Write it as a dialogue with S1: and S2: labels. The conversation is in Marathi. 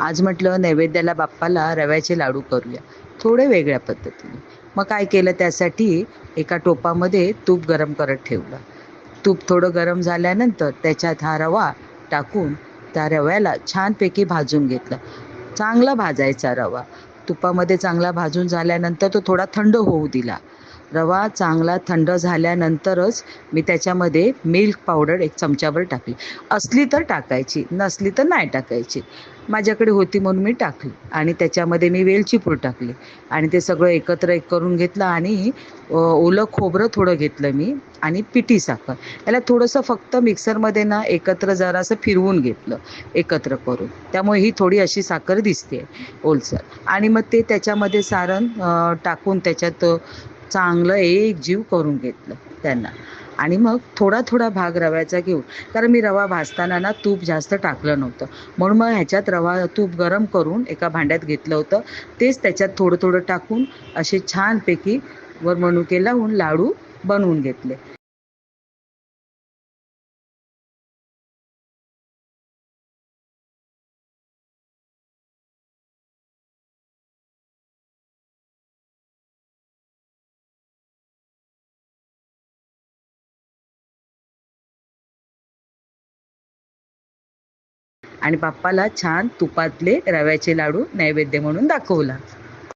S1: आज म्हटलं नैवेद्याला बाप्पाला रव्याचे लाडू करूया, थोडे वेगळ्या पद्धतीने. मग काय केलं, त्यासाठी एका टोपामध्ये तूप गरम करत ठेवलं. तूप थोडं गरम झाल्यानंतर त्याच्यात हा रवा टाकून त्या रव्याला छानपैकी भाजून घेतलं. चांगला भाजायचा रवा. तुपामध्ये चांगला भाजून झाल्यानंतर तो थोडा थंड होऊ दिला. रवा चांगला थंड झाल्यानंतरच मी त्याच्यामध्ये मिल्क पावडर 1 चमचाभर टाकली. असली तर टाकायची, नसली तर नाही टाकायची. माझ्याकडे होती म्हणून मी टाकली आणि त्याच्यामध्ये मी वेलची पूड टाकली आणि ते सगळं एकत्र करून घेतलं आणि ओलं खोबरं थोडं घेतलं मी आणि पिठी साखर. याला थोडंसं फक्त मिक्सरमध्ये ना एकत्र जरासं फिरवून घेतलं एकत्र करून. त्यामुळे ही थोडी अशी साखर दिसते ओलसर. आणि मग ते त्याच्यामध्ये सारण टाकून त्याच्यात चांगलं एकजीव करून घेतलं त्यांना. आणि मग थोडा थोडा भाग रव्याचा घेऊन, कारण मी रवा भाजताना ना तूप जास्त टाकलं नव्हतं, म्हणून मग ह्याच्यात तूप गरम करून एका भांड्यात घेतलं होतं. तेच त्याच्यात थोडं थोडं टाकून असे छानपैकी वर मणुके लावून लाडू बनवून घेतले. आणि बाप्पाला छान तुपातले रव्याचे लाडू नैवेद्य म्हणून दाखवला.